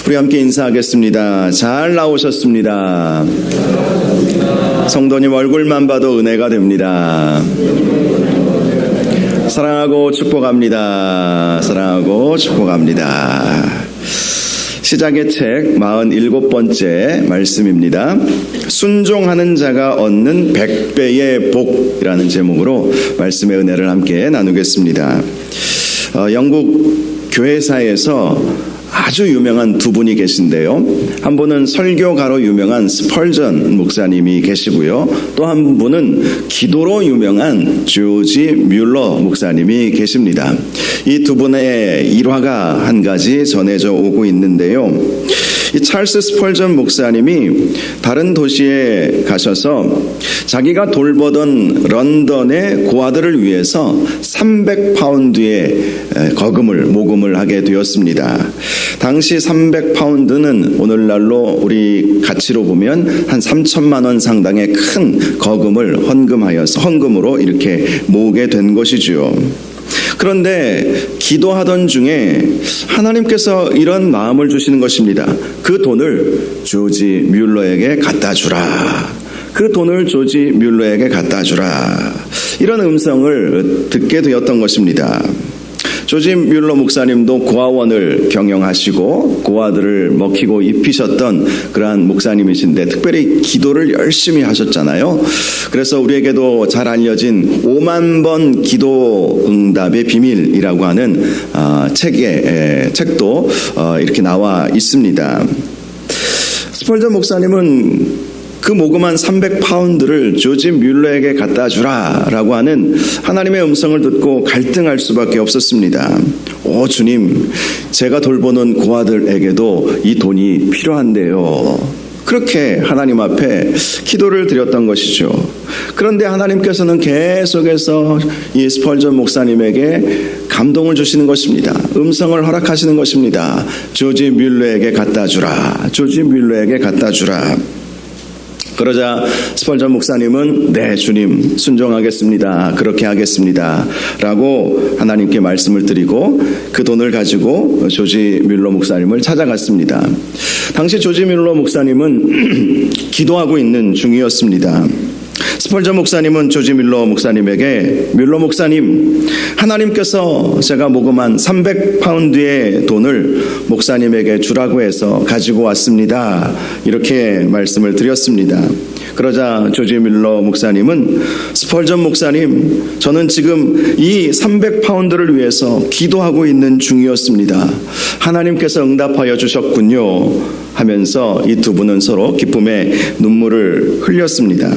우리 함께 인사하겠습니다. 잘 나오셨습니다. 성도님 얼굴만 봐도 은혜가 됩니다. 사랑하고 축복합니다. 사랑하고 축복합니다. 시작의 책 47번째 말씀입니다. 순종하는 자가 얻는 100배의 복이라는 제목으로 말씀의 은혜를 함께 나누겠습니다. 영국 교회사에서 아주 유명한 두 분이 계신데요. 한 분은 설교가로 유명한 스펄전 목사님이 계시고요. 또 한 분은 기도로 유명한 조지 뮬러 목사님이 계십니다. 이 두 분의 일화가 한 가지 전해져 오고 있는데요. 이 찰스 스펄전 목사님이 다른 도시에 가셔서 자기가 돌보던 런던의 고아들을 위해서 300파운드의 모금을 하게 되었습니다. 당시 300파운드는 오늘날로 우리 가치로 보면 한 3천만 원 상당의 큰 거금을 헌금으로 이렇게 모으게 된 것이지요. 그런데 기도하던 중에 하나님께서 이런 마음을 주시는 것입니다. 그 돈을 조지 뮬러에게 갖다 주라. 그 돈을 조지 뮬러에게 갖다 주라. 이런 음성을 듣게 되었던 것입니다. 조지 뮬러 목사님도 고아원을 경영하시고 고아들을 먹히고 입히셨던 그러한 목사님이신데 특별히 기도를 열심히 하셨잖아요. 그래서 우리에게도 잘 알려진 5만 번 기도 응답의 비밀이라고 하는 책도 이렇게 나와 있습니다. 스펄전 목사님은 그 모금한 300파운드를 조지 뮬러에게 갖다 주라라고 하는 하나님의 음성을 듣고 갈등할 수밖에 없었습니다. 오 주님, 제가 돌보는 고아들에게도 이 돈이 필요한데요. 그렇게 하나님 앞에 기도를 드렸던 것이죠. 그런데 하나님께서는 계속해서 이 스펄전 목사님에게 감동을 주시는 것입니다. 음성을 허락하시는 것입니다. 조지 뮬러에게 갖다 주라. 조지 뮬러에게 갖다 주라. 그러자 스펄전 목사님은 네 주님 순종하겠습니다. 그렇게 하겠습니다. 라고 하나님께 말씀을 드리고 그 돈을 가지고 조지 뮬러 목사님을 찾아갔습니다. 당시 조지 뮬러 목사님은 기도하고 있는 중이었습니다. 스펄전 목사님은 조지 뮬러 목사님에게 뮬러 목사님, 하나님께서 제가 모금한 300파운드의 돈을 목사님에게 주라고 해서 가지고 왔습니다. 이렇게 말씀을 드렸습니다. 그러자 조지 뮬러 목사님은 스펄전 목사님, 저는 지금 이 300파운드를 위해서 기도하고 있는 중이었습니다. 하나님께서 응답하여 주셨군요. 하면서 이 두 분은 서로 기쁨의 눈물을 흘렸습니다.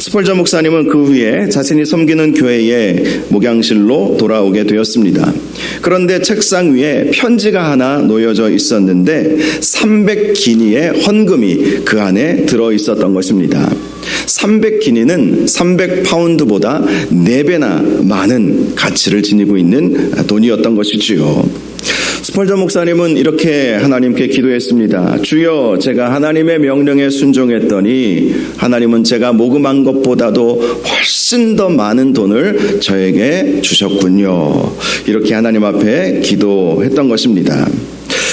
스펄전 목사님은 그 후에 자신이 섬기는 교회의 목양실로 돌아오게 되었습니다. 그런데 책상 위에 편지가 하나 놓여져 있었는데 300기니의 헌금이 그 안에 들어있었던 것입니다. 300기니는 300파운드보다 4배나 많은 가치를 지니고 있는 돈이었던 것이지요. 스펄전 목사님은 이렇게 하나님께 기도했습니다. 주여, 제가 하나님의 명령에 순종했더니 하나님은 제가 모금한 것보다도 훨씬 더 많은 돈을 저에게 주셨군요. 이렇게 하나님 앞에 기도했던 것입니다.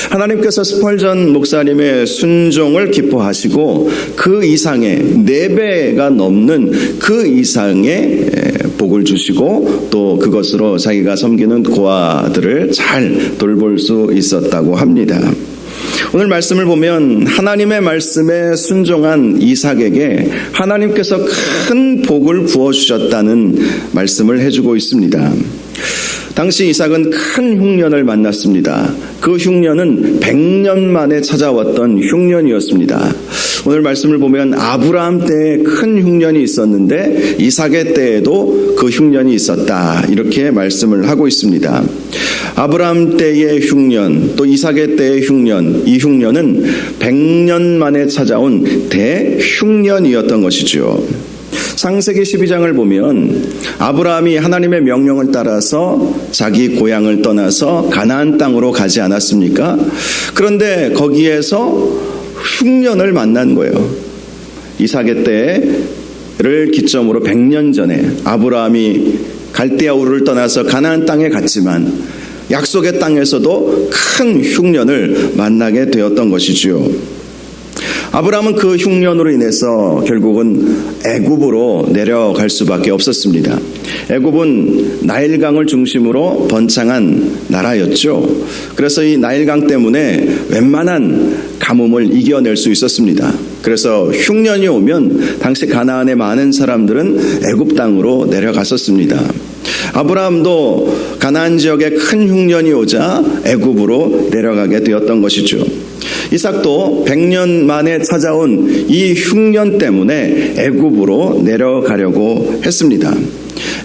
하나님께서 스펄전 목사님의 순종을 기뻐하시고 그 이상의 4배가 넘는 그 이상의 복을 주시고 또 그것으로 자기가 섬기는 고아들을 잘 돌볼 수 있었다고 합니다. 오늘 말씀을 보면 하나님의 말씀에 순종한 이삭에게 하나님께서 큰 복을 부어주셨다는 말씀을 해주고 있습니다. 당시 이삭은 큰 흉년을 만났습니다. 그 흉년은 100년 만에 찾아왔던 흉년이었습니다. 오늘 말씀을 보면 아브라함 때에 큰 흉년이 있었는데 이삭의 때에도 그 흉년이 있었다. 이렇게 말씀을 하고 있습니다. 아브라함 때의 흉년, 또 이삭의 때의 흉년, 이 흉년은 100년 만에 찾아온 대흉년이었던 것이죠. 창세기 12장을 보면 아브라함이 하나님의 명령을 따라서 자기 고향을 떠나서 가나안 땅으로 가지 않았습니까? 그런데 거기에서 흉년을 만난 거예요. 이삭의 때를 기점으로 100년 전에 아브라함이 갈대아 우르를 떠나서 가나안 땅에 갔지만 약속의 땅에서도 큰 흉년을 만나게 되었던 것이지요. 아브라함은 그 흉년으로 인해서 결국은 애굽으로 내려갈 수밖에 없었습니다. 애굽은 나일강을 중심으로 번창한 나라였죠. 그래서 이 나일강 때문에 웬만한 가뭄을 이겨낼 수 있었습니다. 그래서 흉년이 오면 당시 가나안의 많은 사람들은 애굽 땅으로 내려갔었습니다. 아브라함도 가나안 지역에 큰 흉년이 오자 애굽으로 내려가게 되었던 것이죠. 이삭도 100년 만에 찾아온 이 흉년 때문에 애굽으로 내려가려고 했습니다.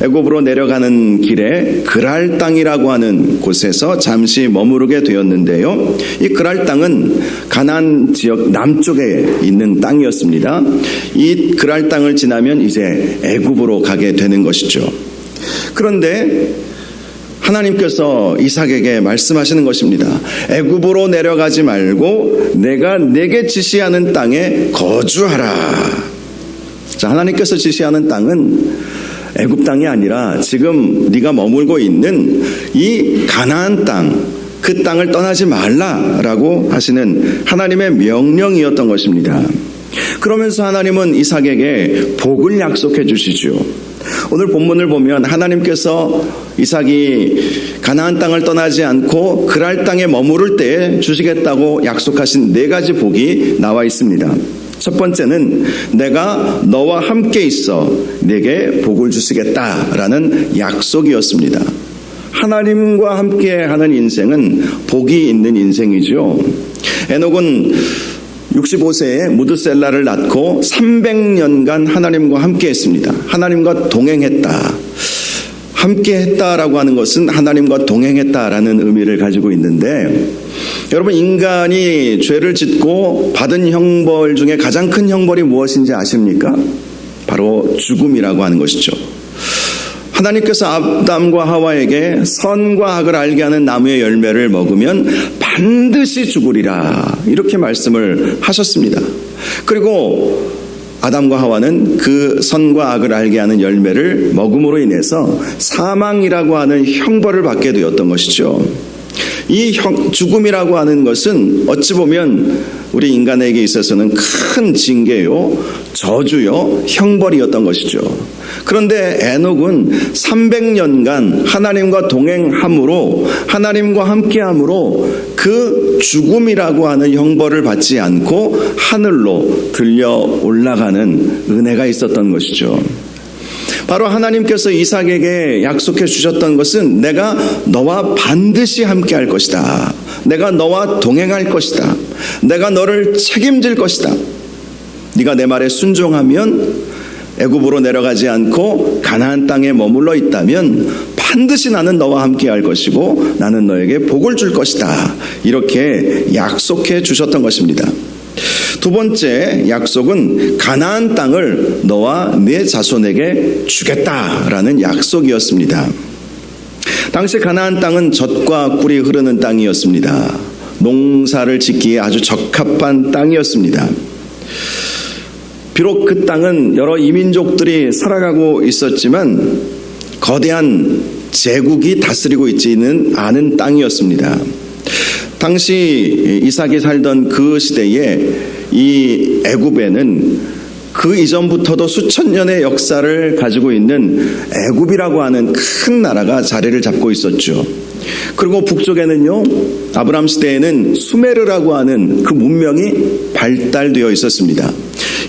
애굽으로 내려가는 길에 그랄 땅이라고 하는 곳에서 잠시 머무르게 되었는데요. 이 그랄 땅은 가나안 지역 남쪽에 있는 땅이었습니다. 이 그랄 땅을 지나면 이제 애굽으로 가게 되는 것이죠. 그런데 하나님께서 이삭에게 말씀하시는 것입니다. 애굽으로 내려가지 말고 내가 내게 지시하는 땅에 거주하라. 자, 하나님께서 지시하는 땅은 애굽 땅이 아니라 지금 네가 머물고 있는 이 가나안 땅, 그 땅을 떠나지 말라라고 하시는 하나님의 명령이었던 것입니다. 그러면서 하나님은 이삭에게 복을 약속해 주시죠. 오늘 본문을 보면 하나님께서 이삭이 가나안 땅을 떠나지 않고 그랄 땅에 머무를 때에 주시겠다고 약속하신 4가지 복이 나와 있습니다. 첫 번째는 내가 너와 함께 있어 내게 복을 주시겠다라는 약속이었습니다. 하나님과 함께하는 인생은 복이 있는 인생이죠. 에녹은 65세에 무드셀라를 낳고 300년간 하나님과 함께했습니다. 하나님과 동행했다. 함께했다라고 하는 것은 하나님과 동행했다라는 의미를 가지고 있는데, 여러분, 인간이 죄를 짓고 받은 형벌 중에 가장 큰 형벌이 무엇인지 아십니까? 바로 죽음이라고 하는 것이죠. 하나님께서 아담과 하와에게 선과 악을 알게 하는 나무의 열매를 먹으면 반드시 죽으리라, 이렇게 말씀을 하셨습니다. 그리고 아담과 하와는 그 선과 악을 알게 하는 열매를 먹음으로 인해서 사망이라고 하는 형벌을 받게 되었던 것이죠. 이 죽음이라고 하는 것은 어찌 보면 우리 인간에게 있어서는 큰 징계요, 저주요, 형벌이었던 것이죠. 그런데 에녹은 300년간 하나님과 동행함으로, 하나님과 함께함으로 그 죽음이라고 하는 형벌을 받지 않고 하늘로 들려 올라가는 은혜가 있었던 것이죠. 바로 하나님께서 이삭에게 약속해 주셨던 것은 내가 너와 반드시 함께 할 것이다. 내가 너와 동행할 것이다. 내가 너를 책임질 것이다. 네가 내 말에 순종하면, 애굽으로 내려가지 않고 가나안 땅에 머물러 있다면 반드시 나는 너와 함께 할 것이고 나는 너에게 복을 줄 것이다. 이렇게 약속해 주셨던 것입니다. 두 번째 약속은 가나안 땅을 너와 네 자손에게 주겠다라는 약속이었습니다. 당시 가나안 땅은 젖과 꿀이 흐르는 땅이었습니다. 농사를 짓기에 아주 적합한 땅이었습니다. 비록 그 땅은 여러 이민족들이 살아가고 있었지만 거대한 제국이 다스리고 있지는 않은 땅이었습니다. 당시 이삭이 살던 그 시대에 이 애굽에는 그 이전부터도 수천 년의 역사를 가지고 있는 애굽이라고 하는 큰 나라가 자리를 잡고 있었죠. 그리고 북쪽에는요, 아브라함 시대에는 수메르라고 하는 그 문명이 발달되어 있었습니다.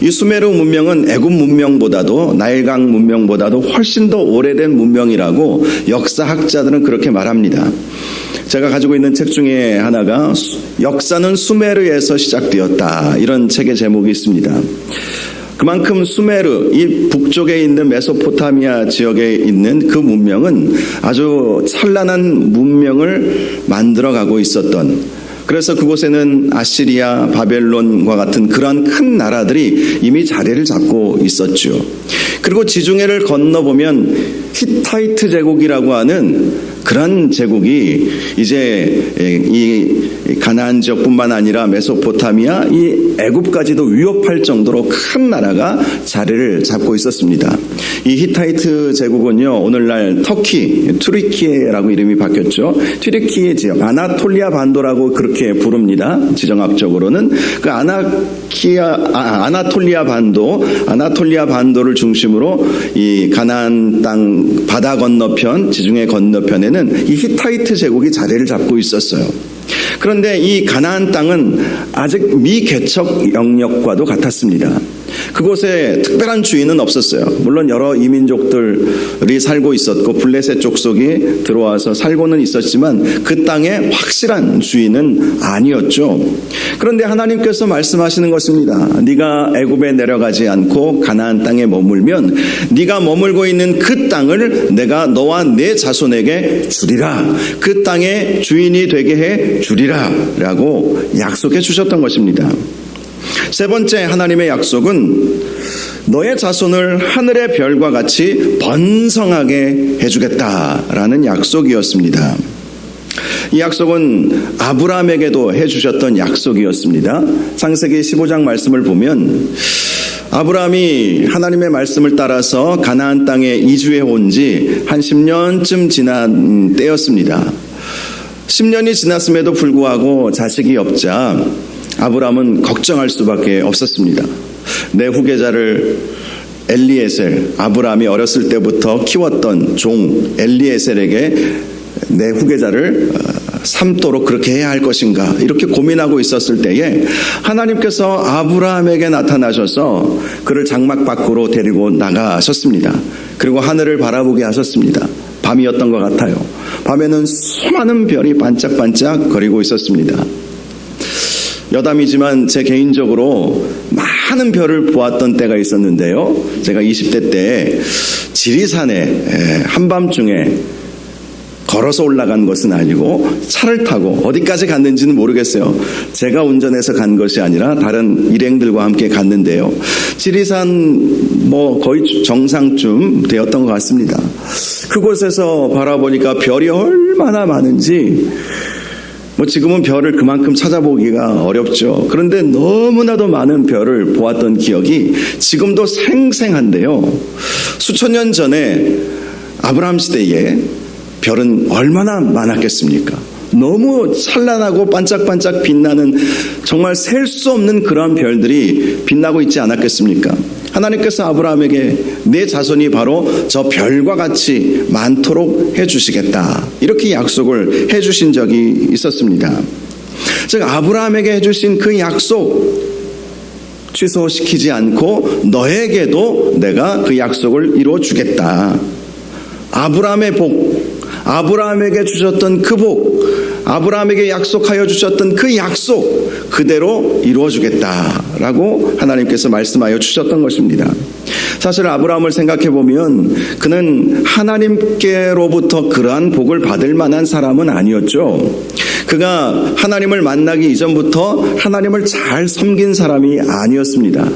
이 수메르 문명은 애굽 문명보다도, 나일강 문명보다도 훨씬 더 오래된 문명이라고 역사학자들은 그렇게 말합니다. 제가 가지고 있는 책 중에 하나가 역사는 수메르에서 시작되었다, 이런 책의 제목이 있습니다. 그만큼 수메르, 이 북쪽에 있는 메소포타미아 지역에 있는 그 문명은 아주 찬란한 문명을 만들어가고 있었던, 그래서 그곳에는 아시리아, 바벨론과 같은 그러한 큰 나라들이 이미 자리를 잡고 있었죠. 그리고 지중해를 건너보면 히타이트 제국이라고 하는 그런 제국이 이제 이 가나안 지역뿐만 아니라 메소포타미아, 이 애굽까지도 위협할 정도로 큰 나라가 자리를 잡고 있었습니다. 이 히타이트 제국은요, 오늘날 터키, 튀르키예라고 이름이 바뀌었죠. 튀르키예 지역, 아나톨리아 반도라고 그렇게 부릅니다. 지정학적으로는 그 아나톨리아 반도를 중심으로 이 가나안 땅 바다 건너편, 지중해 건너편에는 이 히타이트 제국이 자리를 잡고 있었어요. 그런데 이 가나안 땅은 아직 미개척 영역과도 같았습니다. 그곳에 특별한 주인은 없었어요. 물론 여러 이민족들이 살고 있었고 블레셋 족속이 들어와서 살고는 있었지만 그 땅에 확실한 주인은 아니었죠. 그런데 하나님께서 말씀하시는 것입니다. 네가 애굽에 내려가지 않고 가나안 땅에 머물면 네가 머물고 있는 그 땅을 내가 너와 내 자손에게 주리라. 그 땅의 주인이 되게 해 주리라 라고 약속해 주셨던 것입니다. 세 번째 하나님의 약속은 너의 자손을 하늘의 별과 같이 번성하게 해주겠다라는 약속이었습니다. 이 약속은 아브라함에게도 해주셨던 약속이었습니다. 창세기 15장 말씀을 보면 아브라함이 하나님의 말씀을 따라서 가나안 땅에 이주해 온 지 한 10년쯤 지난 때였습니다. 10년이 지났음에도 불구하고 자식이 없자 아브라함은 걱정할 수밖에 없었습니다. 내 후계자를 엘리에셀, 아브라함이 어렸을 때부터 키웠던 종 엘리에셀에게 내 후계자를 삼도록 그렇게 해야 할 것인가 이렇게 고민하고 있었을 때에 하나님께서 아브라함에게 나타나셔서 그를 장막 밖으로 데리고 나가셨습니다. 그리고 하늘을 바라보게 하셨습니다. 밤이었던 것 같아요. 밤에는 수많은 별이 반짝반짝 거리고 있었습니다. 여담이지만 제 개인적으로 많은 별을 보았던 때가 있었는데요. 제가 20대 때 지리산에 한밤중에 걸어서 올라간 것은 아니고 차를 타고 어디까지 갔는지는 모르겠어요. 제가 운전해서 간 것이 아니라 다른 일행들과 함께 갔는데요. 지리산 거의 정상쯤 되었던 것 같습니다. 그곳에서 바라보니까 별이 얼마나 많은지 지금은 별을 그만큼 찾아보기가 어렵죠. 그런데 너무나도 많은 별을 보았던 기억이 지금도 생생한데요. 수천 년 전에 아브라함 시대에 별은 얼마나 많았겠습니까? 너무 찬란하고 반짝반짝 빛나는 정말 셀 수 없는 그러한 별들이 빛나고 있지 않았겠습니까? 하나님께서 아브라함에게 내 자손이 바로 저 별과 같이 많도록 해주시겠다 이렇게 약속을 해주신 적이 있었습니다. 즉 아브라함에게 해주신 그 약속 취소시키지 않고 너에게도 내가 그 약속을 이루어주겠다. 아브라함의 복, 아브라함에게 주셨던 그 복, 아브라함에게 약속하여 주셨던 그 약속 그대로 이루어주겠다라고 하나님께서 말씀하여 주셨던 것입니다. 사실 아브라함을 생각해 보면 그는 하나님께로부터 그러한 복을 받을 만한 사람은 아니었죠. 그가 하나님을 만나기 이전부터 하나님을 잘 섬긴 사람이 아니었습니다.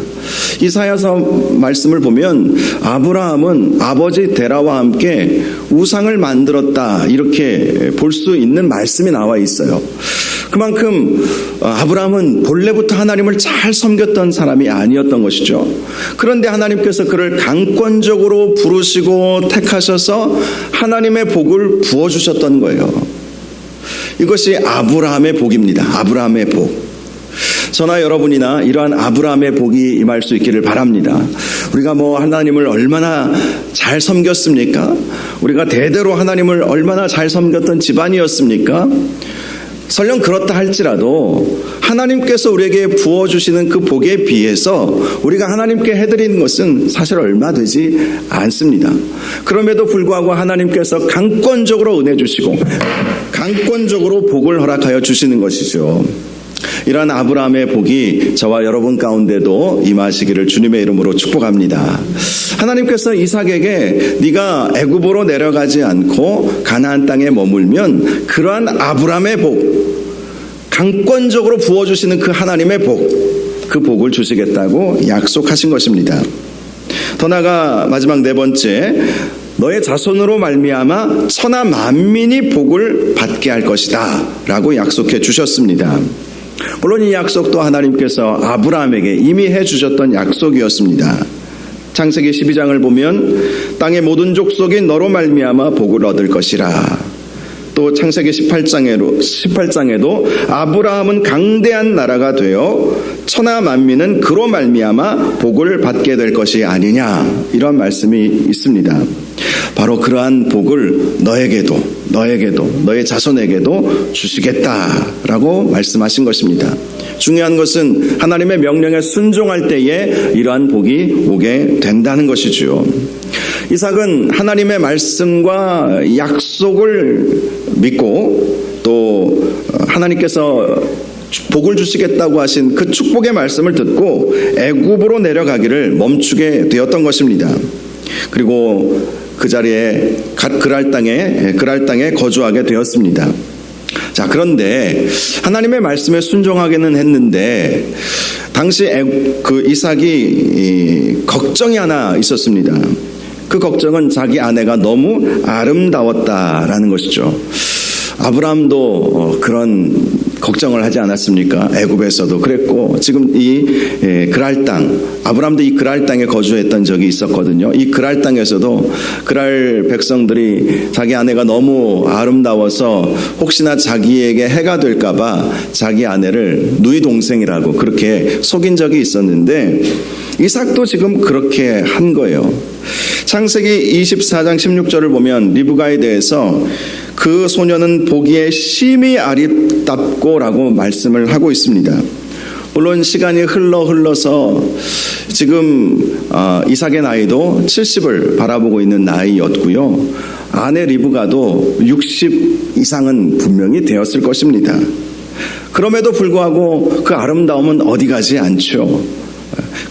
이사야서 말씀을 보면 아브라함은 아버지 데라와 함께 우상을 만들었다 이렇게 볼 수 있는 말씀이 나와 있어요. 그만큼 아브라함은 본래부터 하나님을 잘 섬겼던 사람이 아니었던 것이죠. 그런데 하나님께서 그를 강권적으로 부르시고 택하셔서 하나님의 복을 부어주셨던 거예요. 이것이 아브라함의 복입니다. 아브라함의 복. 저나 여러분이나 이러한 아브라함의 복이 임할 수 있기를 바랍니다. 우리가 하나님을 얼마나 잘 섬겼습니까? 우리가 대대로 하나님을 얼마나 잘 섬겼던 집안이었습니까? 설령 그렇다 할지라도 하나님께서 우리에게 부어주시는 그 복에 비해서 우리가 하나님께 해드리는 것은 사실 얼마 되지 않습니다. 그럼에도 불구하고 하나님께서 강권적으로 은혜 주시고 강권적으로 복을 허락하여 주시는 것이죠. 이러한 아브라함의 복이 저와 여러분 가운데도 임하시기를 주님의 이름으로 축복합니다. 하나님께서 이삭에게 네가 애굽으로 내려가지 않고 가나안 땅에 머물면 그러한 아브라함의 복, 강권적으로 부어주시는 그 하나님의 복, 그 복을 주시겠다고 약속하신 것입니다. 더 나아가 마지막 네 번째, 너의 자손으로 말미암아 천하 만민이 복을 받게 할 것이다 라고 약속해 주셨습니다. 물론 이 약속도 하나님께서 아브라함에게 이미 해주셨던 약속이었습니다. 창세기 12장을 보면 땅의 모든 족속이 너로 말미암아 복을 얻을 것이라. 또 창세기 18장에도 아브라함은 강대한 나라가 되어 천하 만민은 그로 말미암아 복을 받게 될 것이 아니냐, 이런 말씀이 있습니다. 바로 그러한 복을 너에게도 너의 자손에게도 주시겠다라고 말씀하신 것입니다. 중요한 것은 하나님의 명령에 순종할 때에 이러한 복이 오게 된다는 것이죠. 이삭은 하나님의 말씀과 약속을 믿고 또 하나님께서 복을 주시겠다고 하신 그 축복의 말씀을 듣고 애굽으로 내려가기를 멈추게 되었던 것입니다. 그리고 그 자리에 그랄 땅에 거주하게 되었습니다. 자, 그런데 하나님의 말씀에 순종하기는 했는데 당시 그 이삭이 걱정이 하나 있었습니다. 그 걱정은 자기 아내가 너무 아름다웠다라는 것이죠. 아브라함도 그런 걱정을 하지 않았습니까? 애굽에서도 그랬고, 지금 이 그랄 땅, 아브라함도 이 그랄 땅에 거주했던 적이 있었거든요. 이 그랄 땅에서도 그랄 백성들이 자기 아내가 너무 아름다워서 혹시나 자기에게 해가 될까봐 자기 아내를 누이 동생이라고 그렇게 속인 적이 있었는데, 이삭도 지금 그렇게 한 거예요. 창세기 24장 16절을 보면 리브가에 대해서 그 소녀는 보기에 심히 아름답고 라고 말씀을 하고 있습니다. 물론 시간이 흘러서 지금 이삭의 나이도 70을 바라보고 있는 나이였고요. 아내 리브가도 60 이상은 분명히 되었을 것입니다. 그럼에도 불구하고 그 아름다움은 어디 가지 않죠.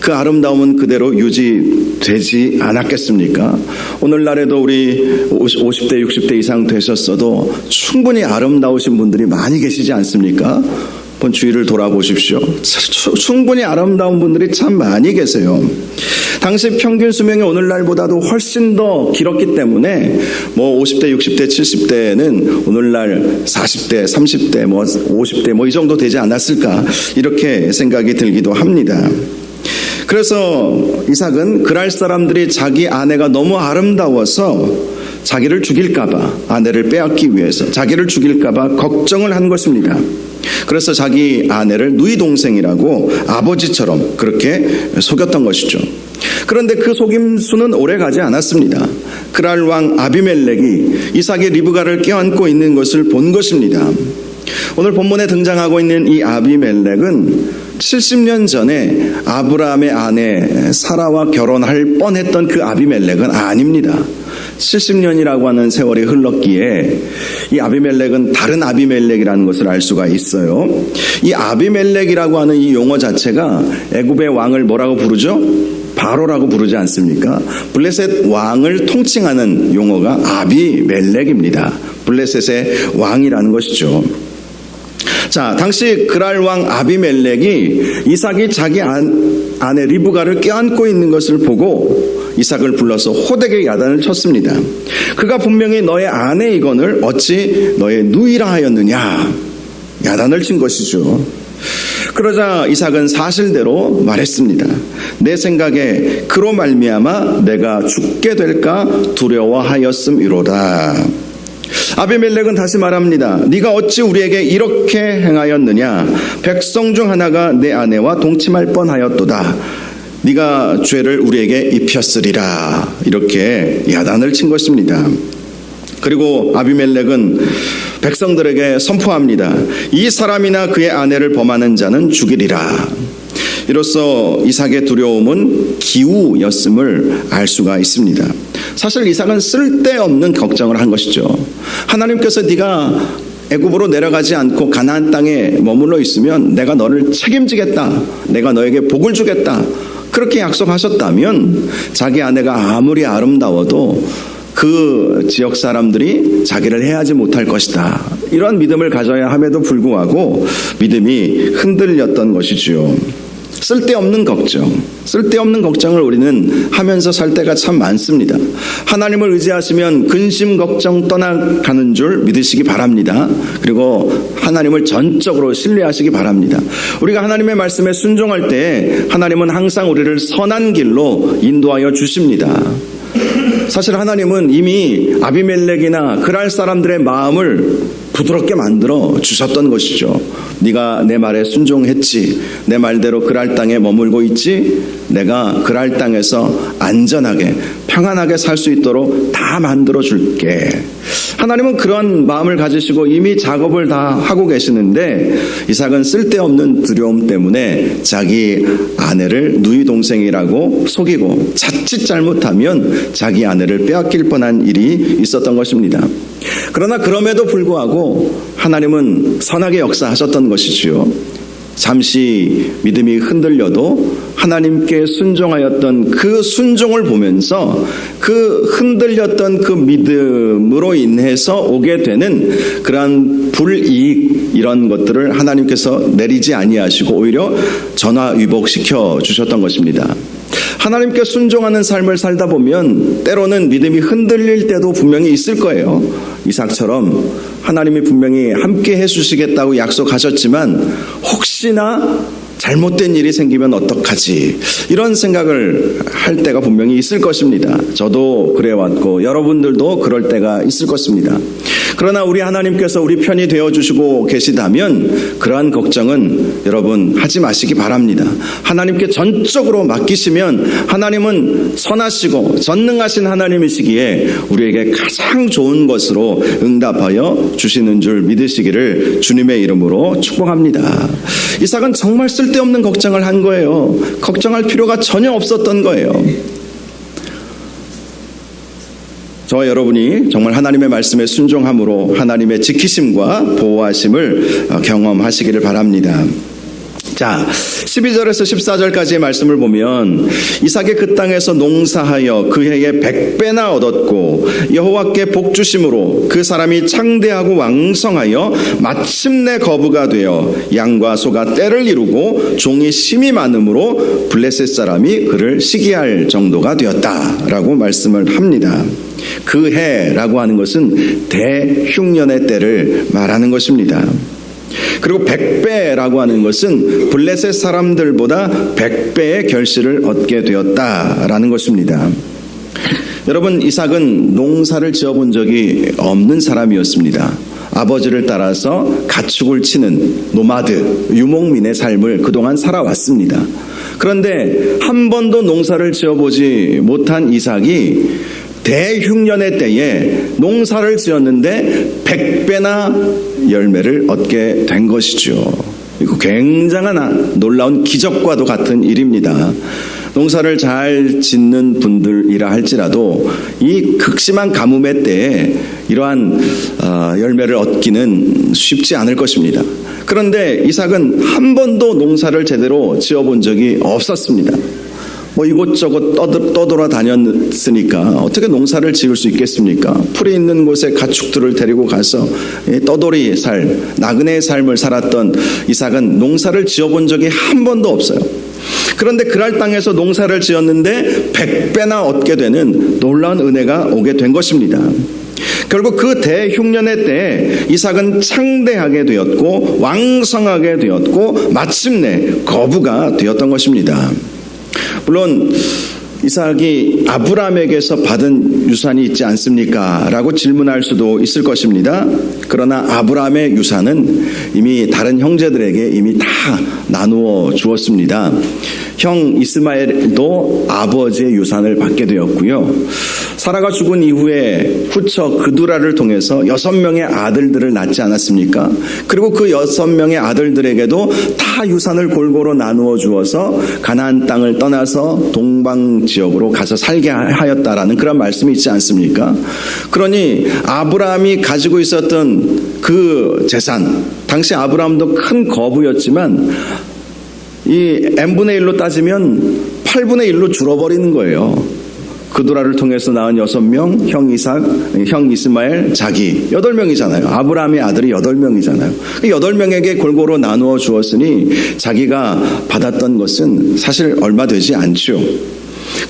그 아름다움은 그대로 유지되지 않았겠습니까? 오늘날에도 우리 50대 60대 이상 되셨어도 충분히 아름다우신 분들이 많이 계시지 않습니까? 한번 주위를 돌아보십시오. 충분히 아름다운 분들이 참 많이 계세요. 당시 평균 수명이 오늘날보다도 훨씬 더 길었기 때문에 50대, 60대, 70대는 오늘날 40대, 30대, 50대 이 정도 되지 않았을까, 이렇게 생각이 들기도 합니다. 그래서 이삭은 그랄 사람들이 자기 아내가 너무 아름다워서 자기를 죽일까봐, 아내를 빼앗기 위해서 자기를 죽일까봐 걱정을 한 것입니다. 그래서 자기 아내를 누이 동생이라고 아버지처럼 그렇게 속였던 것이죠. 그런데 그 속임수는 오래가지 않았습니다. 그랄 왕 아비멜렉이 이삭의 리브가를 껴안고 있는 것을 본 것입니다. 오늘 본문에 등장하고 있는 이 아비멜렉은 70년 전에 아브라함의 아내 사라와 결혼할 뻔했던 그 아비멜렉은 아닙니다. 70년이라고 하는 세월이 흘렀기에 이 아비멜렉은 다른 아비멜렉이라는 것을 알 수가 있어요. 이 아비멜렉이라고 하는 이 용어 자체가 애굽의 왕을 뭐라고 부르죠? 바로라고 부르지 않습니까? 블레셋 왕을 통칭하는 용어가 아비멜렉입니다. 블레셋의 왕이라는 것이죠. 자, 당시 그랄 왕 아비멜렉이 이삭이 자기 아내 리브가를 껴안고 있는 것을 보고 이삭을 불러서 호되게 야단을 쳤습니다. 그가 분명히 너의 아내이거늘 어찌 너의 누이라 하였느냐, 야단을 친 것이죠. 그러자 이삭은 사실대로 말했습니다. 내 생각에 그로 말미암아 내가 죽게 될까 두려워하였음이로다. 아비멜렉은 다시 말합니다. 네가 어찌 우리에게 이렇게 행하였느냐. 백성 중 하나가 내 아내와 동침할 뻔하였도다. 네가 죄를 우리에게 입혔으리라. 이렇게 야단을 친 것입니다. 그리고 아비멜렉은 백성들에게 선포합니다. 이 사람이나 그의 아내를 범하는 자는 죽이리라. 이로써 이삭의 두려움은 기우였음을 알 수가 있습니다. 사실 이삭은 쓸데없는 걱정을 한 것이죠. 하나님께서 네가 애굽으로 내려가지 않고 가나안 땅에 머물러 있으면 내가 너를 책임지겠다, 내가 너에게 복을 주겠다, 그렇게 약속하셨다면 자기 아내가 아무리 아름다워도 그 지역 사람들이 자기를 해하지 못할 것이다, 이러한 믿음을 가져야 함에도 불구하고 믿음이 흔들렸던 것이지요. 쓸데없는 걱정을 우리는 하면서 살 때가 참 많습니다. 하나님을 의지하시면 근심 걱정 떠나가는 줄 믿으시기 바랍니다. 그리고 하나님을 전적으로 신뢰하시기 바랍니다. 우리가 하나님의 말씀에 순종할 때 하나님은 항상 우리를 선한 길로 인도하여 주십니다. 사실 하나님은 이미 아비멜렉이나 그랄 사람들의 마음을 부드럽게 만들어 주셨던 것이죠. 네가 내 말에 순종했지, 내 말대로 그랄 땅에 머물고 있지, 내가 그랄 땅에서 안전하게 평안하게 살 수 있도록 다 만들어 줄게. 하나님은 그런 마음을 가지시고 이미 작업을 다 하고 계시는데 이삭은 쓸데없는 두려움 때문에 자기 아내를 누이 동생이라고 속이고 자칫 잘못하면 자기 아내를 빼앗길 뻔한 일이 있었던 것입니다. 그러나 그럼에도 불구하고 하나님은 선하게 역사하셨던 것이지요. 잠시 믿음이 흔들려도 하나님께 순종하였던 그 순종을 보면서 그 흔들렸던 그 믿음으로 인해서 오게 되는 그러한 불이익, 이런 것들을 하나님께서 내리지 아니하시고 오히려 전화위복시켜 주셨던 것입니다. 하나님께 순종하는 삶을 살다 보면 때로는 믿음이 흔들릴 때도 분명히 있을 거예요. 이삭처럼 하나님이 분명히 함께 해주시겠다고 약속하셨지만 혹시나 잘못된 일이 생기면 어떡하지, 이런 생각을 할 때가 분명히 있을 것입니다. 저도 그래왔고 여러분들도 그럴 때가 있을 것입니다. 그러나 우리 하나님께서 우리 편이 되어주시고 계시다면 그러한 걱정은 여러분 하지 마시기 바랍니다. 하나님께 전적으로 맡기시면 하나님은 선하시고 전능하신 하나님이시기에 우리에게 가장 좋은 것으로 응답하여 주시는 줄 믿으시기를 주님의 이름으로 축복합니다. 이삭은 정말 쓸데없는 걱정을 한 거예요. 걱정할 필요가 전혀 없었던 거예요. 저와 여러분이 정말 하나님의 말씀에 순종함으로 하나님의 지키심과 보호하심을 경험하시기를 바랍니다. 자, 12절에서 14절까지의 말씀을 보면 이삭이 그 땅에서 농사하여 그 해에 100배나 얻었고 여호와께 복 주심으로 그 사람이 창대하고 왕성하여 마침내 거부가 되어 양과 소가 떼를 이루고 종이 심이 많음으로 블레셋 사람이 그를 시기할 정도가 되었다라고 말씀을 합니다. 그 해라고 하는 것은 대흉년의 때를 말하는 것입니다. 그리고 100배라고 하는 것은 블레셋 사람들보다 100배의 결실을 얻게 되었다라는 것입니다. 여러분, 이삭은 농사를 지어본 적이 없는 사람이었습니다. 아버지를 따라서 가축을 치는 노마드, 유목민의 삶을 그동안 살아왔습니다. 그런데 한 번도 농사를 지어보지 못한 이삭이 대흉년의 때에 농사를 지었는데 100배나 열매를 얻게 된 것이죠. 이거 굉장한 놀라운 기적과도 같은 일입니다. 농사를 잘 짓는 분들이라 할지라도 이 극심한 가뭄의 때에 이러한 열매를 얻기는 쉽지 않을 것입니다. 그런데 이삭은 한 번도 농사를 제대로 지어본 적이 없었습니다. 이곳저곳 떠돌아다녔으니까 어떻게 농사를 지을 수 있겠습니까? 풀이 있는 곳에 가축들을 데리고 가서 떠돌이 살, 나그네의 삶을 살았던 이삭은 농사를 지어본 적이 한 번도 없어요. 그런데 그랄 땅에서 농사를 지었는데 100배나 얻게 되는 놀라운 은혜가 오게 된 것입니다. 결국 그 대흉년의 때에 이삭은 창대하게 되었고 왕성하게 되었고 마침내 거부가 되었던 것입니다. 물론 이삭이 아브라함에게서 받은 유산이 있지 않습니까? 라고 질문할 수도 있을 것입니다. 그러나 아브라함의 유산은 이미 다른 형제들에게 이미 다 나누어 주었습니다. 형 이스마엘도 아버지의 유산을 받게 되었고요. 사라가 죽은 이후에 후처 그두라를 통해서 6명의 아들들을 낳지 않았습니까? 그리고 그 6명의 아들들에게도 다 유산을 골고루 나누어 주어서 가나안 땅을 떠나서 동방 지역으로 가서 살게 하였다라는 그런 말씀이 있지 않습니까? 그러니 아브라함이 가지고 있었던 그 재산, 당시 아브라함도 큰 거부였지만 이 n분의 1로 따지면 8분의 1로 줄어버리는 거예요. 그도라를 통해서 낳은 6명, 형 이삭, 형 이스마엘, 자기 8명이잖아요. 아브라함의 아들이 8명이잖아요. 8명에게 골고루 나누어 주었으니 자기가 받았던 것은 사실 얼마 되지 않죠.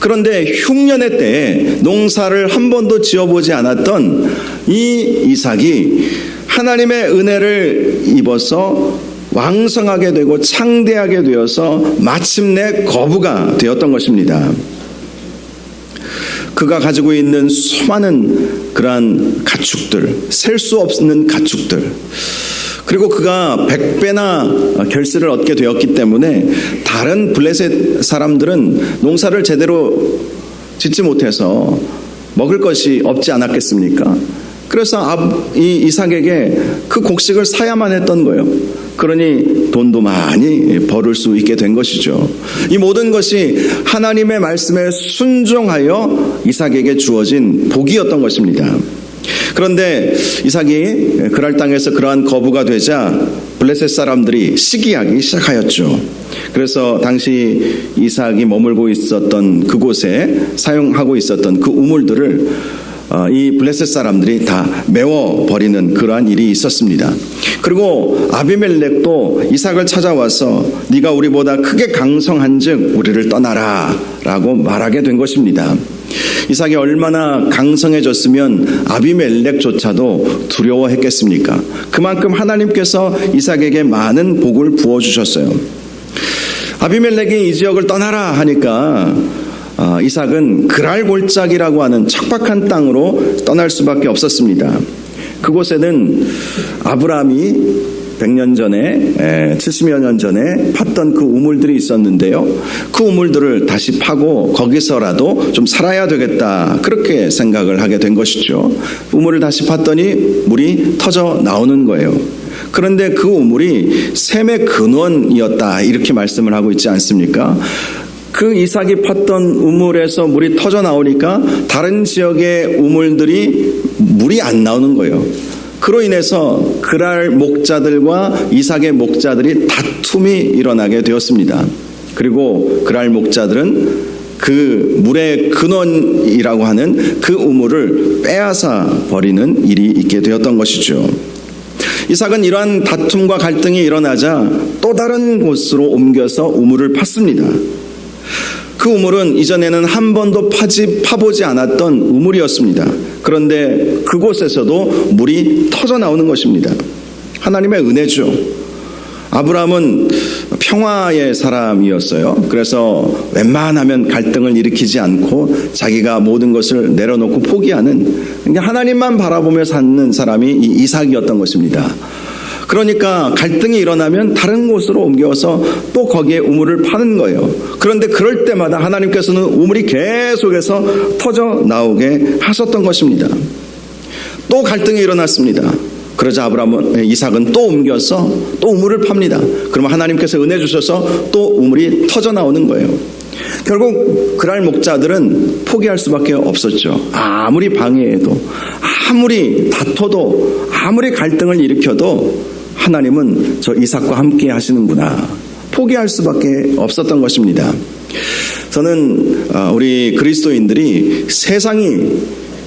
그런데 흉년의 때에 농사를 한 번도 지어보지 않았던 이 이삭이 하나님의 은혜를 입어서 왕성하게 되고 창대하게 되어서 마침내 거부가 되었던 것입니다. 그가 가지고 있는 수많은 그러한 가축들, 셀 수 없는 가축들, 그리고 그가 100배나 결실을 얻게 되었기 때문에 다른 블레셋 사람들은 농사를 제대로 짓지 못해서 먹을 것이 없지 않았겠습니까? 그래서 이 이삭에게 그 곡식을 사야만 했던 거예요. 그러니 돈도 많이 벌을 수 있게 된 것이죠. 이 모든 것이 하나님의 말씀에 순종하여 이삭에게 주어진 복이었던 것입니다. 그런데 이삭이 그랄 땅에서 그러한 거부가 되자 블레셋 사람들이 시기하기 시작하였죠. 그래서 당시 이삭이 머물고 있었던 그곳에 사용하고 있었던 그 우물들을 이 블레셋 사람들이 다 메워버리는 그러한 일이 있었습니다. 그리고 아비멜렉도 이삭을 찾아와서 네가 우리보다 크게 강성한즉 우리를 떠나라 라고 말하게 된 것입니다. 이삭이 얼마나 강성해졌으면 아비멜렉조차도 두려워했겠습니까? 그만큼 하나님께서 이삭에게 많은 복을 부어주셨어요. 아비멜렉이 이 지역을 떠나라 하니까 이삭은 그랄 골짜기라고 하는 척박한 땅으로 떠날 수밖에 없었습니다. 그곳에는 아브라함이 100년 전에 70여 년 전에 팠던 그 우물들이 있었는데요. 그 우물들을 다시 파고 거기서라도 좀 살아야 되겠다 그렇게 생각을 하게 된 것이죠. 우물을 다시 팠더니 물이 터져 나오는 거예요. 그런데 그 우물이 샘의 근원이었다 이렇게 말씀을 하고 있지 않습니까? 그 이삭이 팠던 우물에서 물이 터져 나오니까 다른 지역의 우물들이 물이 안 나오는 거예요. 그로 인해서 그랄 목자들과 이삭의 목자들이 다툼이 일어나게 되었습니다. 그리고 그랄 목자들은 그 물의 근원이라고 하는 그 우물을 빼앗아 버리는 일이 있게 되었던 것이죠. 이삭은 이러한 다툼과 갈등이 일어나자 또 다른 곳으로 옮겨서 우물을 팠습니다. 그 우물은 이전에는 한 번도 파보지 않았던 우물이었습니다. 그런데 그곳에서도 물이 터져 나오는 것입니다. 하나님의 은혜죠. 아브라함은 평화의 사람이었어요. 그래서 웬만하면 갈등을 일으키지 않고 자기가 모든 것을 내려놓고 포기하는, 그러니까 하나님만 바라보며 사는 사람이 이 이삭이었던 것입니다. 그러니까 갈등이 일어나면 다른 곳으로 옮겨서 또 거기에 우물을 파는 거예요. 그런데 그럴 때마다 하나님께서는 우물이 계속해서 터져 나오게 하셨던 것입니다. 또 갈등이 일어났습니다. 그러자 이삭은 또 옮겨서 또 우물을 팝니다. 그러면 하나님께서 은혜 주셔서 또 우물이 터져 나오는 거예요. 결국 그랄 목자들은 포기할 수밖에 없었죠. 아무리 방해해도, 아무리 다퉈도, 아무리 갈등을 일으켜도 하나님은 저 이삭과 함께 하시는구나. 포기할 수밖에 없었던 것입니다. 저는 우리 그리스도인들이 세상이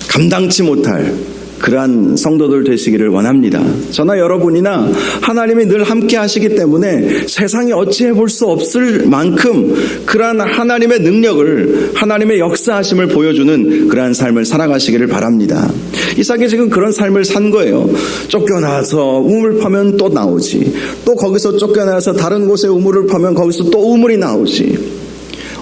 감당치 못할 그러한 성도들 되시기를 원합니다. 저나 여러분이나 하나님이 늘 함께 하시기 때문에 세상이 어찌해 볼 수 없을 만큼 그러한 하나님의 능력을, 하나님의 역사하심을 보여주는 그러한 삶을 살아가시기를 바랍니다. 이삭이 지금 그런 삶을 산 거예요. 쫓겨나서 우물 파면 또 나오지, 또 거기서 쫓겨나서 다른 곳에 우물을 파면 거기서 또 우물이 나오지.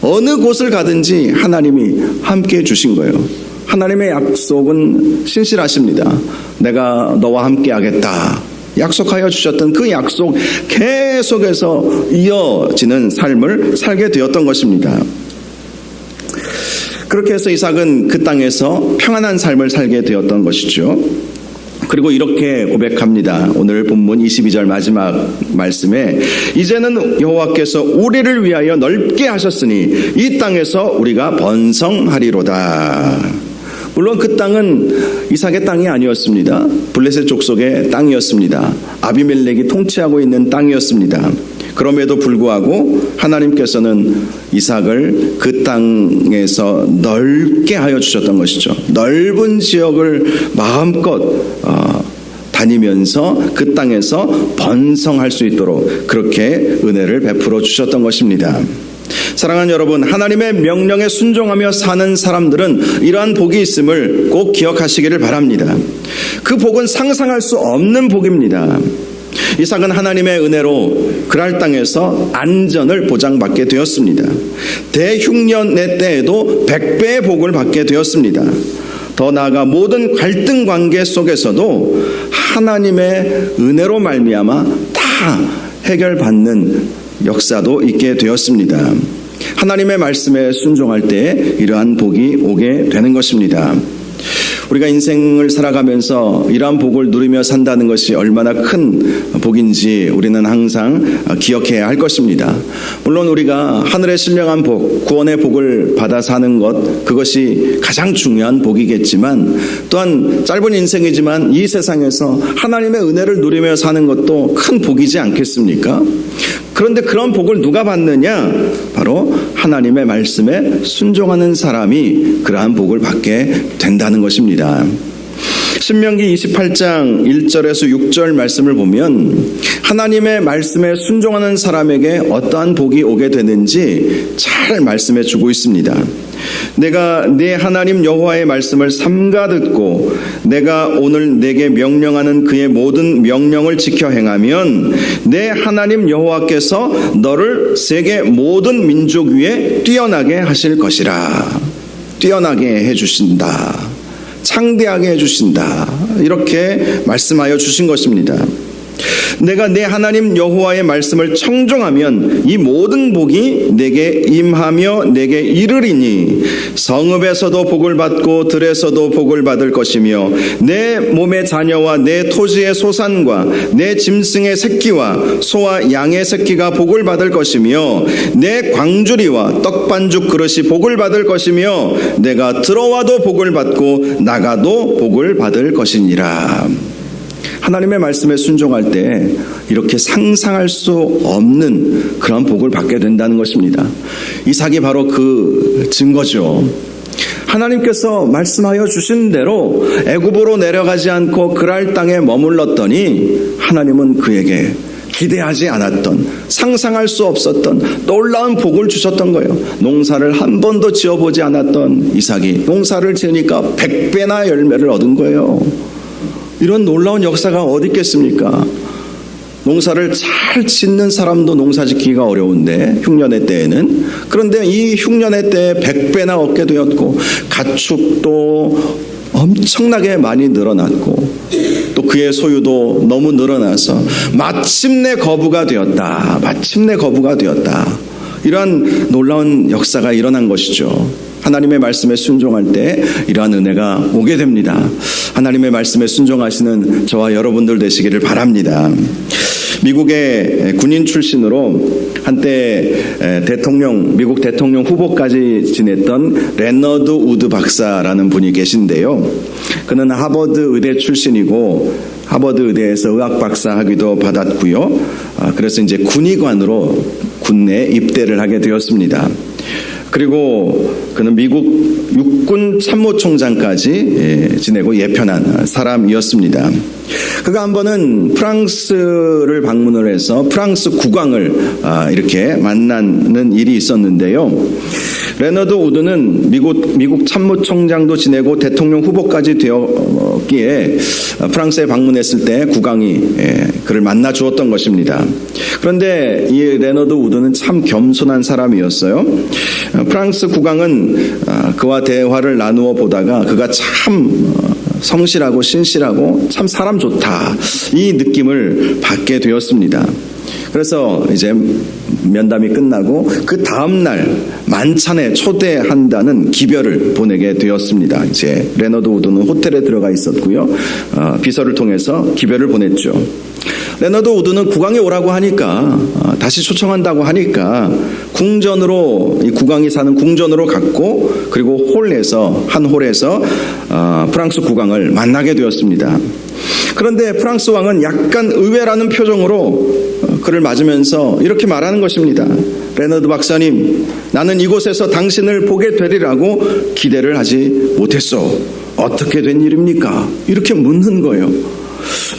어느 곳을 가든지 하나님이 함께 해주신 거예요. 하나님의 약속은 신실하십니다. 내가 너와 함께 하겠다 약속하여 주셨던 그 약속 계속해서 이어지는 삶을 살게 되었던 것입니다. 그렇게 해서 이삭은 그 땅에서 평안한 삶을 살게 되었던 것이죠. 그리고 이렇게 고백합니다. 오늘 본문 22절 마지막 말씀에 이제는 여호와께서 우리를 위하여 넓게 하셨으니 이 땅에서 우리가 번성하리로다. 물론 그 땅은 이삭의 땅이 아니었습니다. 블레셋 족속의 땅이었습니다. 아비멜렉이 통치하고 있는 땅이었습니다. 그럼에도 불구하고 하나님께서는 이삭을 그 땅에서 넓게 하여 주셨던 것이죠. 넓은 지역을 마음껏 다니면서 그 땅에서 번성할 수 있도록 그렇게 은혜를 베풀어 주셨던 것입니다. 사랑하는 여러분, 하나님의 명령에 순종하며 사는 사람들은 이러한 복이 있음을 꼭 기억하시기를 바랍니다. 그 복은 상상할 수 없는 복입니다. 이삭은 하나님의 은혜로 그랄 땅에서 안전을 보장받게 되었습니다. 대흉년의 때에도 100배의 복을 받게 되었습니다. 더 나아가 모든 갈등 관계 속에서도 하나님의 은혜로 말미암아 다 해결받는 역사도 있게 되었습니다. 하나님의 말씀에 순종할 때 이러한 복이 오게 되는 것입니다. 우리가 인생을 살아가면서 이러한 복을 누리며 산다는 것이 얼마나 큰 복인지 우리는 항상 기억해야 할 것입니다. 물론 우리가 하늘의 신령한 복, 구원의 복을 받아 사는 것, 그것이 가장 중요한 복이겠지만 또한 짧은 인생이지만 이 세상에서 하나님의 은혜를 누리며 사는 것도 큰 복이지 않겠습니까? 그런데 그런 복을 누가 받느냐? 바로 하나님의 말씀에 순종하는 사람이 그러한 복을 받게 된다는 것입니다. 신명기 28장 1절에서 6절 말씀을 보면 하나님의 말씀에 순종하는 사람에게 어떠한 복이 오게 되는지 잘 말씀해 주고 있습니다. 내가 네 하나님 여호와의 말씀을 삼가 듣고 내가 오늘 내게 명령하는 그의 모든 명령을 지켜 행하면 내 하나님 여호와께서 너를 세계 모든 민족 위에 뛰어나게 하실 것이라. 뛰어나게 해주신다. 창대하게 해주신다. 이렇게 말씀하여 주신 것입니다. 내가 내 하나님 여호와의 말씀을 청종하면 이 모든 복이 내게 임하며 내게 이르리니 성읍에서도 복을 받고 들에서도 복을 받을 것이며 내 몸의 자녀와 내 토지의 소산과 내 짐승의 새끼와 소와 양의 새끼가 복을 받을 것이며 내 광주리와 떡반죽 그릇이 복을 받을 것이며 내가 들어와도 복을 받고 나가도 복을 받을 것이니라. 하나님의 말씀에 순종할 때 이렇게 상상할 수 없는 그런 복을 받게 된다는 것입니다. 이삭이 바로 그 증거죠. 하나님께서 말씀하여 주신 대로 애굽으로 내려가지 않고 그랄 땅에 머물렀더니 하나님은 그에게 기대하지 않았던, 상상할 수 없었던 놀라운 복을 주셨던 거예요. 농사를 한 번도 지어보지 않았던 이삭이 농사를 지으니까 100배나 열매를 얻은 거예요. 이런 놀라운 역사가 어디 있겠습니까? 농사를 잘 짓는 사람도 농사 짓기가 어려운데 흉년의 때에는, 그런데 이 흉년의 때에 100배나 얻게 되었고 가축도 엄청나게 많이 늘어났고 또 그의 소유도 너무 늘어나서 마침내 거부가 되었다. 마침내 거부가 되었다. 이러한 놀라운 역사가 일어난 것이죠. 하나님의 말씀에 순종할 때 이러한 은혜가 오게 됩니다. 하나님의 말씀에 순종하시는 저와 여러분들 되시기를 바랍니다. 미국의 군인 출신으로 한때 미국 대통령 후보까지 지냈던 레너드 우드 박사라는 분이 계신데요. 그는 하버드 의대 출신이고 하버드 의대에서 의학 박사 학위도 받았고요. 그래서 이제 군의관으로 군내 입대를 하게 되었습니다. 그리고 그는 미국 육군 참모총장까지 지내고 예편한 사람이었습니다. 그가 한 번은 프랑스를 방문을 해서 프랑스 국왕을 이렇게 만나는 일이 있었는데요. 레너드 우드는 미국 참모총장도 지내고 대통령 후보까지 되었기에 프랑스에 방문했을 때 국왕이 그를 만나 주었던 것입니다. 그런데 이 레너드 우드는 참 겸손한 사람이었어요. 프랑스 국왕은 그와 대화를 나누어 보다가 그가 참 성실하고 신실하고 참 사람 좋다, 이 느낌을 받게 되었습니다. 그래서 이제 면담이 끝나고 그 다음날 만찬에 초대한다는 기별을 보내게 되었습니다. 이제 레너드 우드는 호텔에 들어가 있었고요. 비서를 통해서 기별을 보냈죠. 레너드 우드는 국왕이 오라고 하니까 다시 초청한다고 하니까 궁전으로, 이 국왕이 사는 궁전으로 갔고, 그리고 한 홀에서 프랑스 국왕을 만나게 되었습니다. 그런데 프랑스 왕은 약간 의외라는 표정으로 그를 맞으면서 이렇게 말하는 것입니다. 레너드 박사님, 나는 이곳에서 당신을 보게 되리라고 기대를 하지 못했소. 어떻게 된 일입니까? 이렇게 묻는 거예요.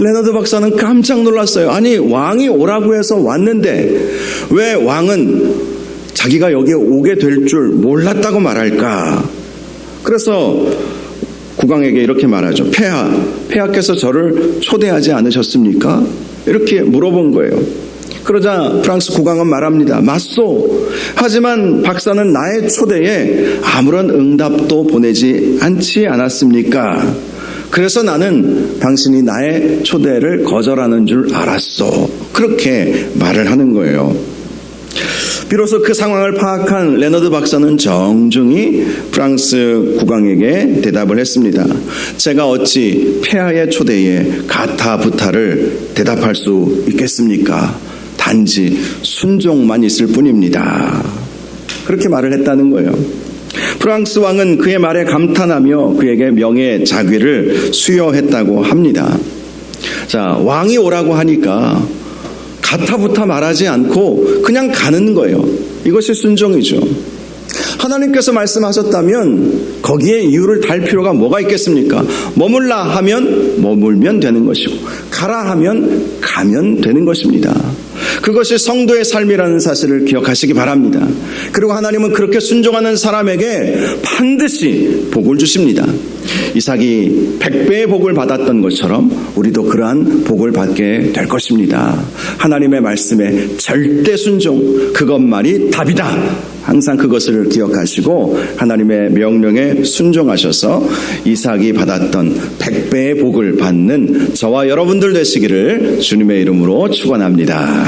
레너드 박사는 깜짝 놀랐어요. 아니, 왕이 오라고 해서 왔는데 왜 왕은 자기가 여기에 오게 될 줄 몰랐다고 말할까? 그래서 국왕에게 이렇게 말하죠. 폐하께서 저를 초대하지 않으셨습니까? 이렇게 물어본 거예요. 그러자 프랑스 국왕은 말합니다. 맞소. 하지만 박사는 나의 초대에 아무런 응답도 보내지 않지 않았습니까? 그래서 나는 당신이 나의 초대를 거절하는 줄 알았어. 그렇게 말을 하는 거예요. 비로소 그 상황을 파악한 레너드 박사는 정중히 프랑스 국왕에게 대답을 했습니다. 제가 어찌 폐하의 초대에 가타부타를 대답할 수 있겠습니까? 단지 순종만 있을 뿐입니다. 그렇게 말을 했다는 거예요. 프랑스 왕은 그의 말에 감탄하며 그에게 명예 자귀를 수여했다고 합니다. 자, 왕이 오라고 하니까 가타부타 말하지 않고 그냥 가는 거예요. 이것이 순종이죠. 하나님께서 말씀하셨다면 거기에 이유를 달 필요가 뭐가 있겠습니까? 머물라 하면 머물면 되는 것이고 가라 하면 가면 되는 것입니다. 그것이 성도의 삶이라는 사실을 기억하시기 바랍니다. 그리고 하나님은 그렇게 순종하는 사람에게 반드시 복을 주십니다. 이삭이 100배의 복을 받았던 것처럼 우리도 그러한 복을 받게 될 것입니다. 하나님의 말씀에 절대 순종, 그것만이 답이다. 항상 그것을 기억하시고 하나님의 명령에 순종하셔서 이삭이 받았던 100배의 복을 받는 저와 여러분들 되시기를 주님의 이름으로 축원합니다.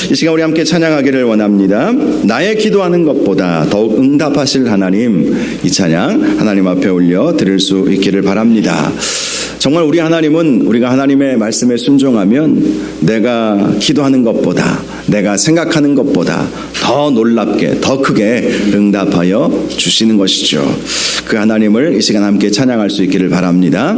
이 시간 우리 함께 찬양하기를 원합니다. 나의 기도하는 것보다 더욱 응답하실 하나님, 이 찬양 하나님 앞에 올려 드릴 수 있기를 바랍니다. 정말 우리 하나님은 우리가 하나님의 말씀에 순종하면 내가 기도하는 것보다, 내가 생각하는 것보다 더 놀랍게, 더 크게 응답하여 주시는 것이죠. 그 하나님을 이 시간 함께 찬양할 수 있기를 바랍니다.